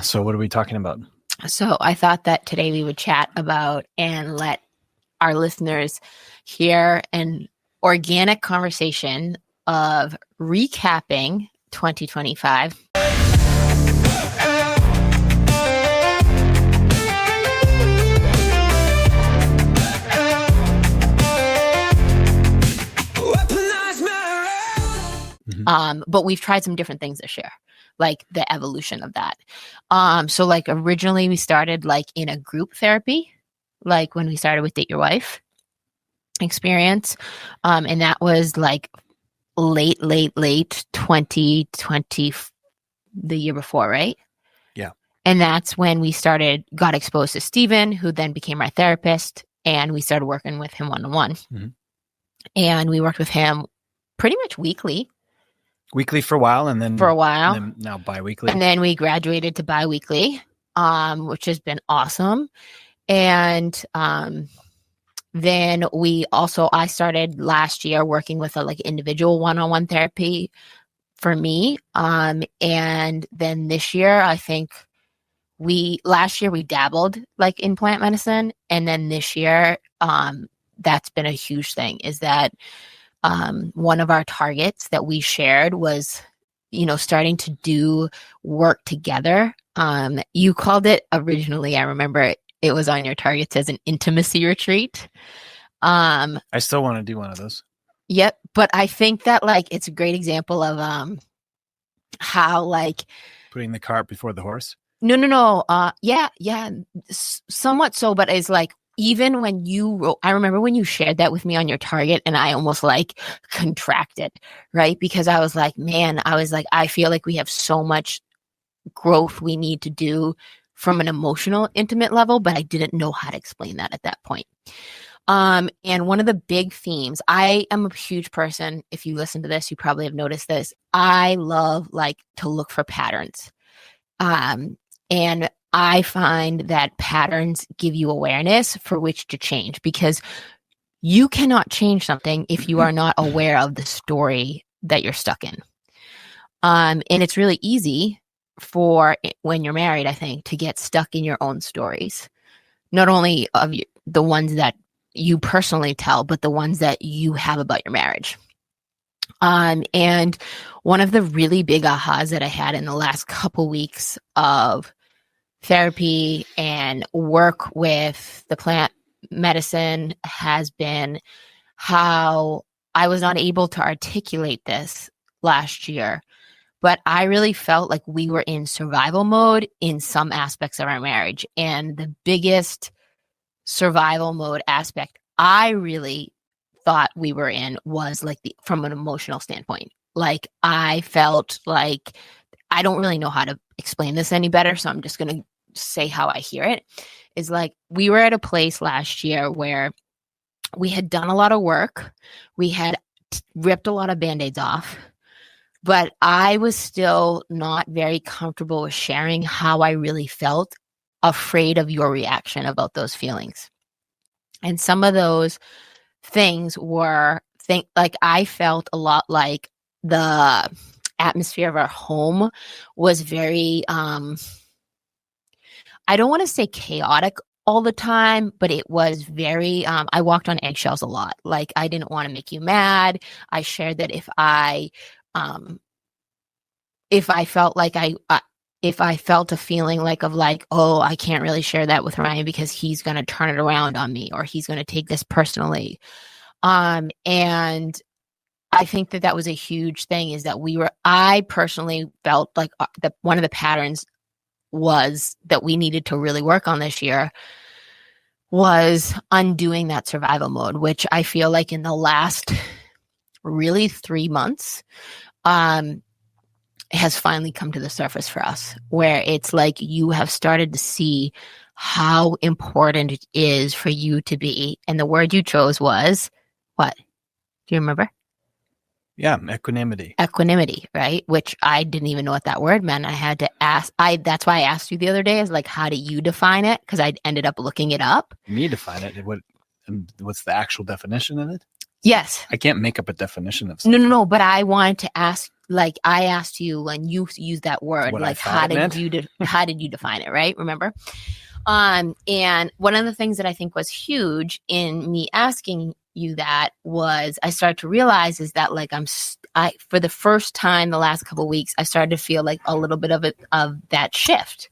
So what are we talking about? So I thought that today we would chat about and let our listeners hear an organic conversation of recapping 2025. But we've tried some different things this year, like the evolution of that. So like originally we started like in a group therapy, like when we started with Date Your Wife experience. And that was like late 2020, the year before, right? Yeah. And that's when we got exposed to Steven, who then became our therapist, and we started working with him one-on-one. Mm-hmm. And we worked with him pretty much weekly for a while, and then now bi-weekly. And then we graduated to bi-weekly, which has been awesome. And then I started last year working with a like individual one-on-one therapy for me. And then this year, I think last year we dabbled like in plant medicine. And then this year, that's been a huge thing, is that one of our targets that we shared was, starting to do work together. You called it originally, I remember it was on your targets as an intimacy retreat. I still want to do one of those. Yep. But I think that like, it's a great example of how like putting the cart before the horse. No. Yeah. Somewhat so, but it's like, even when I remember when you shared that with me on your target, and I almost like contracted, right? Because I was like, I feel like we have so much growth we need to do from an emotional, intimate level, but I didn't know how to explain that at that point. And one of the big themes, I am a huge person. If you listen to this, you probably have noticed this. I love like to look for patterns. And I find that patterns give you awareness for which to change, because you cannot change something if you are not aware of the story that you're stuck in. And it's really easy for when you're married, I think, to get stuck in your own stories, not only of the ones that you personally tell, but the ones that you have about your marriage. And one of the really big ahas that I had in the last couple weeks of therapy and work with the plant medicine has been how I was not able to articulate this last year, but I really felt like we were in survival mode in some aspects of our marriage. And the biggest survival mode aspect I really thought we were in was like from an emotional standpoint. Like I felt like I don't really know how to explain this any better, so I'm just going to say how I hear it. Is like we were at a place last year where we had done a lot of work. We had ripped a lot of Band-Aids off, but I was still not very comfortable with sharing how I really felt, afraid of your reaction about those feelings. And some of those things were like I felt a lot like the atmosphere of our home was very I don't want to say chaotic all the time, but it was very I walked on eggshells a lot. Like I didn't want to make you mad. I shared that if I felt like if I felt a feeling like of like, oh, I can't really share that with Ryan because he's going to turn it around on me, or he's going to take this personally. And I think that was a huge thing, is that I personally felt like one of the patterns was that we needed to really work on this year was undoing that survival mode, which I feel like in the last really 3 months, has finally come to the surface for us, where it's like you have started to see how important it is for you to be. And the word you chose was what? Do you remember? Yeah, equanimity. Equanimity, right? Which I didn't even know what that word meant. I had to ask. That's why I asked you the other day, is like, how do you define it? Because I ended up looking it up. Me define it. What's the actual definition of it? Yes. I can't make up a definition of something. No. But I wanted to ask like I asked you when you used that word, what like how did you define it, right? Remember? And one of the things that I think was huge in me asking you that was I started to realize is that like I for the first time the last couple of weeks I started to feel like a little bit of that shift,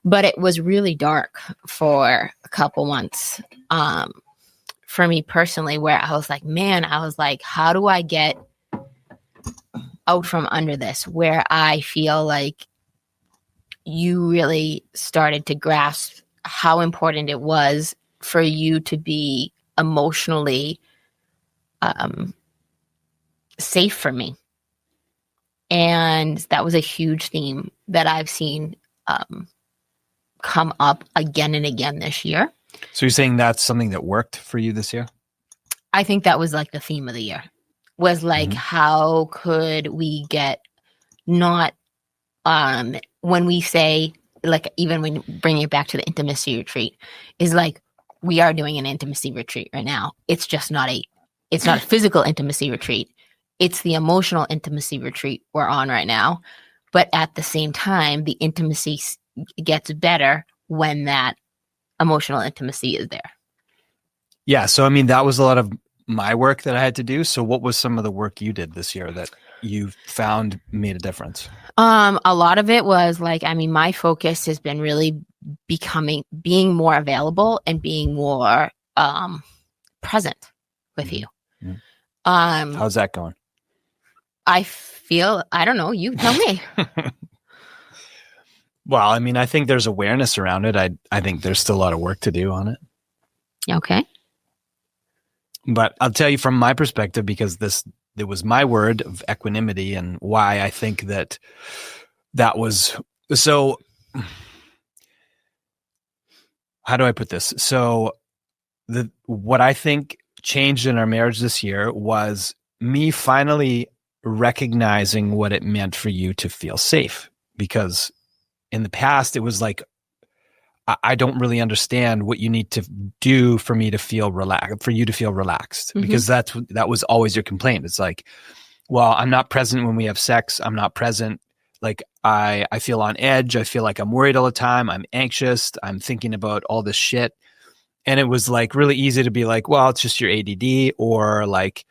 but it was really dark for a couple months for me personally, where I was like, man, how do I get out from under this, where I feel like you really started to grasp how important it was for you to be emotionally safe for me. And that was a huge theme that I've seen come up again and again this year. So you're saying that's something that worked for you this year? I think that was like the theme of the year, was like, how could we get not, when we say, like, even when bringing it back to the intimacy retreat, is like, we are doing an intimacy retreat right now. It's just not it's not a physical intimacy retreat. It's the emotional intimacy retreat we're on right now. But at the same time, the intimacy gets better when that emotional intimacy is there. Yeah. So, I mean, that was a lot of my work that I had to do. So what was some of the work you did this year that you found made a difference? A lot of it was like, I mean, my focus has been really being more available and being more present with you. Mm-hmm. How's that going? I don't know, you tell me. Well, I mean, I think there's awareness around it. I think there's still a lot of work to do on it. Okay. But I'll tell you from my perspective, because it was my word of equanimity and why I think that was so. How do I put this? So what I think changed in our marriage this year was me finally recognizing what it meant for you to feel safe, because in the past it was like, I don't really understand what you need to do for me to feel relaxed, for you to feel relaxed, because that was always your complaint. It's like, well, I'm not present when we have sex. I'm not present. Like I feel on edge. I feel like I'm worried all the time. I'm anxious. I'm thinking about all this shit. And it was like really easy to be like, well, it's just your ADD, or like,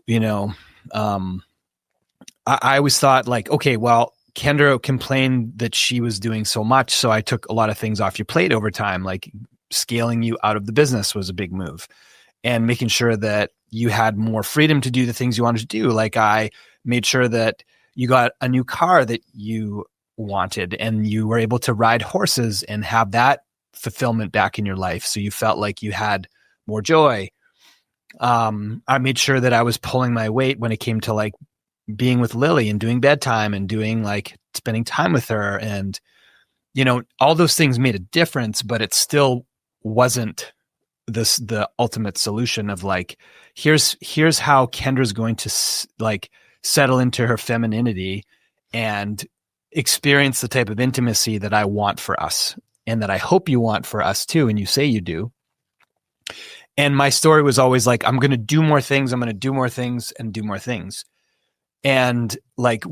you know, I always thought like, okay, well, Kendra complained that she was doing so much, so I took a lot of things off your plate over time, like scaling you out of the business was a big move, and making sure that you had more freedom to do the things you wanted to do. Like I made sure that you got a new car that you wanted, and you were able to ride horses and have that fulfillment back in your life, so you felt like you had more joy. I made sure that I was pulling my weight when it came to like being with Lily and doing bedtime and doing like spending time with her. And, you know, all those things made a difference, but it still wasn't the ultimate solution of like, here's how Kendra's going to like settle into her femininity and experience the type of intimacy that I want for us, and that I hope you want for us too. And you say you do. And my story was always like, I'm going to do more things. I'm going to do more things and do more things. And like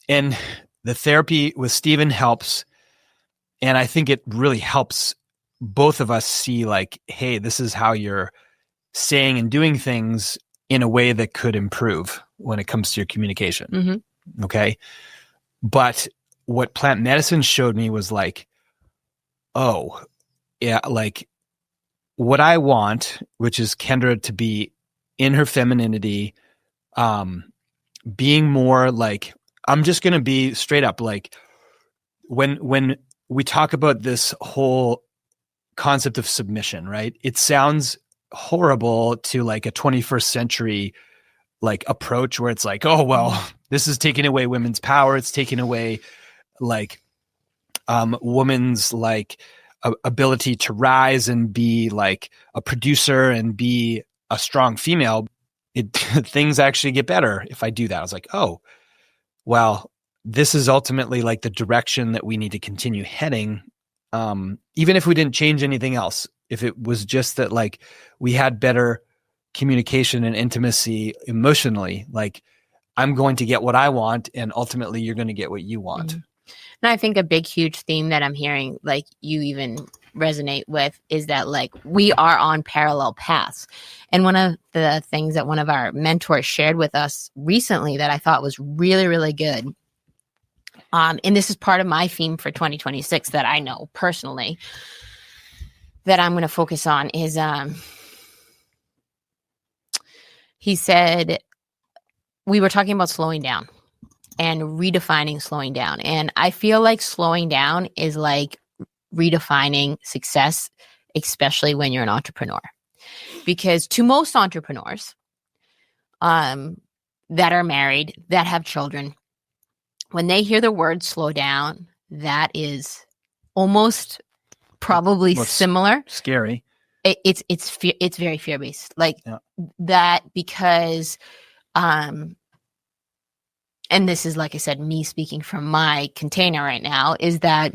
and the therapy with Steven helps. And I think it really helps both of us see like, hey, this is how you're saying and doing things in a way that could improve when it comes to your communication. Mm-hmm. Okay. But what plant medicine showed me was like, oh yeah, like what I want, which is Kendra to be in her femininity, being more like, I'm just going to be straight up. Like when we talk about this whole concept of submission, right? It sounds horrible to like a 21st century like approach where it's like, oh, well, this is taking away women's power. It's taking away like women's like ability to rise and be like a producer and be a strong female. Things actually get better if I do that. I was like, oh, well, this is ultimately like the direction that we need to continue heading. Even if we didn't change anything else, if it was just that like we had better communication and intimacy emotionally, like I'm going to get what I want, and ultimately you're going to get what you want. And I think a big, huge theme that I'm hearing, like you even resonate with, is that like we are on parallel paths. And one of the things that one of our mentors shared with us recently that I thought was really, really good. And this is part of my theme for 2026 that I know personally that I'm going to focus on is, he said, we were talking about slowing down and redefining slowing down. And I feel like slowing down is like redefining success, especially when you're an entrepreneur. Because to most entrepreneurs that are married, that have children, when they hear the word slow down, that is almost probably similar. Scary. It's very fear-based. Like that, because and this is, like I said, me speaking from my container right now, is that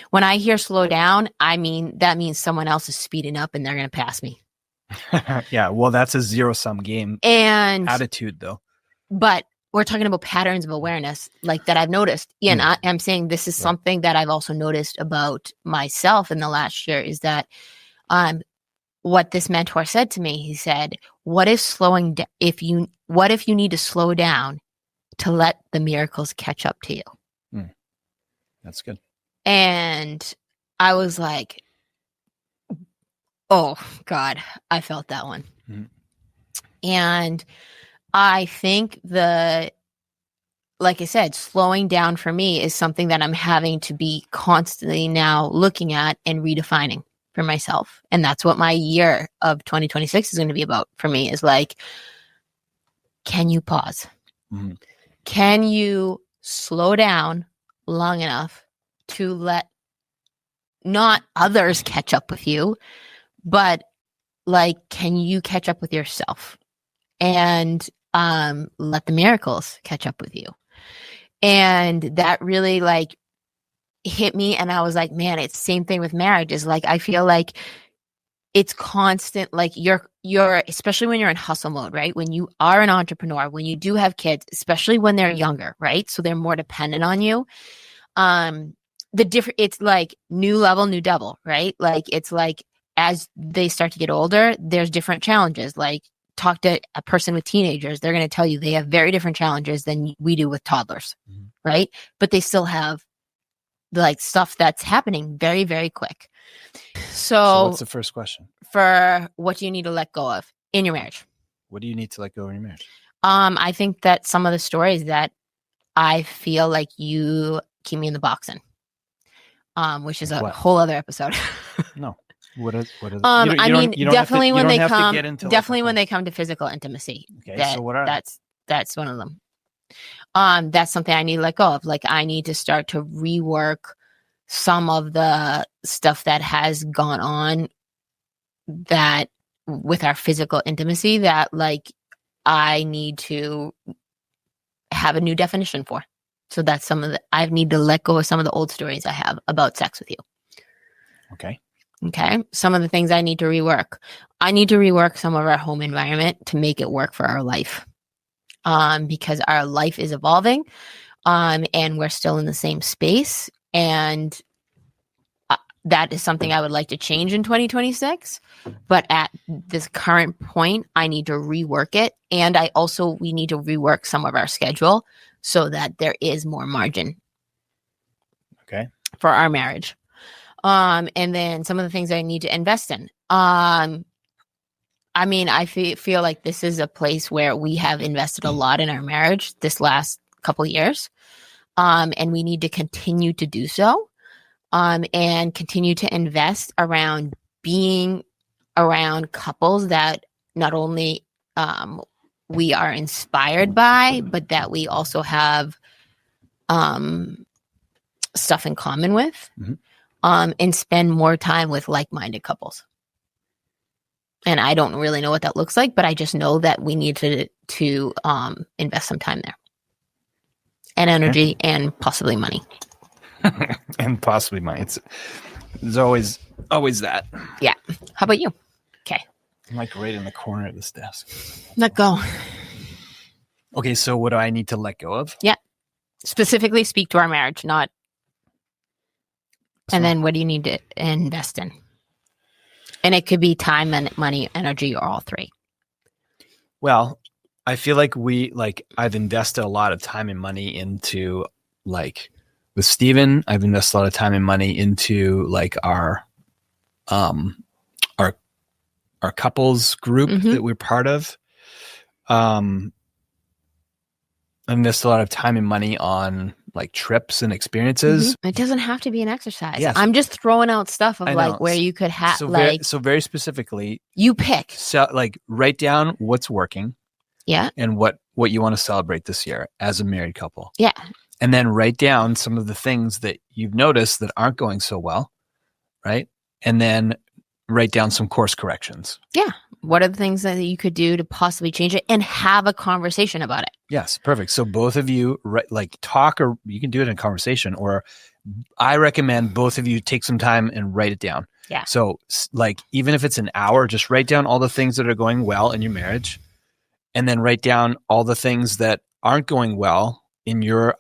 when I hear slow down, I mean, that means someone else is speeding up and they're going to pass me. Yeah. Well, that's a zero-sum game and attitude though. But we're talking about patterns of awareness like that I've noticed. Yeah, and I'm saying this is something that I've also noticed about myself in the last year, is that what this mentor said to me, he said, what if you need to slow down to let the miracles catch up to you? That's good. And I was like, oh God, I felt that one. And I think like I said, slowing down for me is something that I'm having to be constantly now looking at and redefining for myself. And that's what my year of 2026 is going to be about for me, is like, can you pause? Can you slow down long enough to let not others catch up with you, but like, can you catch up with yourself and let the miracles catch up with you? And that really like hit me. And I was like, man, it's the same thing with marriage. Is like, I feel like it's constant, like you're, especially when you're in hustle mode, right? When you are an entrepreneur, when you do have kids, especially when they're younger, right? So they're more dependent on you. It's like new level, new devil, right? Like, it's like, as they start to get older, there's different challenges. Like, talk to a person with teenagers, they're going to tell you they have very different challenges than we do with toddlers, right? But they still have like stuff that's happening very, very quick. So what's the first question? For what do you need to let go of in your marriage? What do you need to let go in your marriage? I think that some of the stories that I feel like you keep me in the box in, which is a whole other episode. No. What is definitely when they come to physical intimacy. Okay, so what are that's one of them. That's something I need to let go of. Like, I need to start to rework some of the stuff that has gone on that with our physical intimacy that like I need to have a new definition for. So that's I need to let go of some of the old stories I have about sex with you. Okay. Some of the things I need to rework. I need to rework some of our home environment to make it work for our life. Because our life is evolving, and we're still in the same space. And that is something I would like to change in 2026. But at this current point, I need to rework it. And we need to rework some of our schedule so that there is more margin. Okay. For our marriage. And then some of the things I need to invest in. I feel like this is a place where we have invested a lot in our marriage this last couple of years. And we need to continue to do so. And continue to invest around being around couples that not only we are inspired by, but that we also have stuff in common with. And spend more time with like-minded couples. And I don't really know what that looks like, but I just know that we need to invest some time there. And energy and possibly money. And possibly money. There's always that. Yeah. How about you? Okay. I'm like right in the corner of this desk. Let go. Okay, so what do I need to let go of? Yeah. Specifically speak to our marriage, not. And then what do you need to invest in? And it could be time and money, energy, or all three. Well, I feel like I've invested a lot of time and money into like with Steven, I've invested a lot of time and money into like our couples group that we're part of. I invest a lot of time and money on like trips and experiences. It doesn't have to be an exercise. Yes. I'm just throwing out stuff of like where you could have so very specifically, you pick. So like write down what's working. Yeah. And what you want to celebrate this year as a married couple. Yeah. And then write down some of the things that you've noticed that aren't going so well, right? And then write down some course corrections. Yeah. What are the things that you could do to possibly change it and have a conversation about it? Yes, perfect. So both of you talk, or you can do it in conversation, or I recommend both of you take some time and write it down. Yeah. So like even if it's an hour, just write down all the things that are going well in your marriage, and then write down all the things that aren't going well in your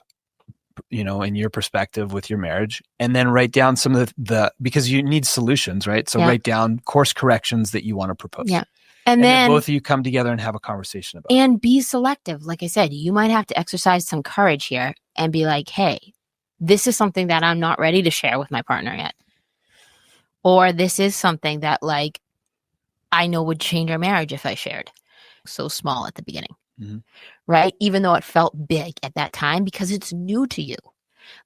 perspective with your marriage, and then write down some of the because you need solutions, right? So write down course corrections that you want to propose. Yeah. And then both of you come together and have a conversation about it. And be selective. Like I said, you might have to exercise some courage here and be like, hey, this is something that I'm not ready to share with my partner yet. Or this is something that like I know would change our marriage if I shared. So small at the beginning. Right? Even though it felt big at that time because it's new to you.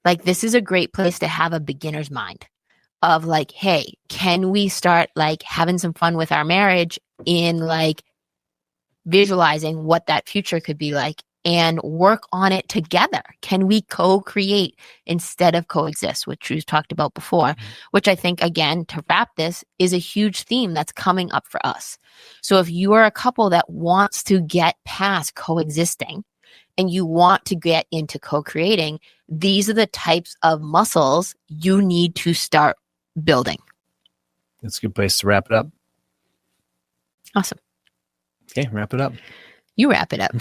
Like this is a great place to have a beginner's mind of like, hey, can we start like having some fun with our marriage in like visualizing what that future could be like and work on it together? Can we co-create instead of coexist, which we've talked about before, which I think, again, to wrap this, is a huge theme that's coming up for us. So if you are a couple that wants to get past coexisting and you want to get into co-creating, these are the types of muscles you need to start building. That's a good place to wrap it up. Awesome. Okay, wrap it up. You wrap it up.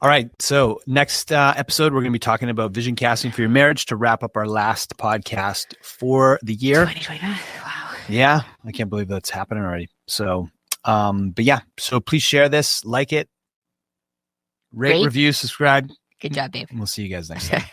All right. So next episode, we're going to be talking about vision casting for your marriage to wrap up our last podcast for the year. 2029. Wow. Yeah. I can't believe that's happening already. So, but yeah. So please share this, like it, rate, review, subscribe. Good job, Dave. We'll see you guys next time.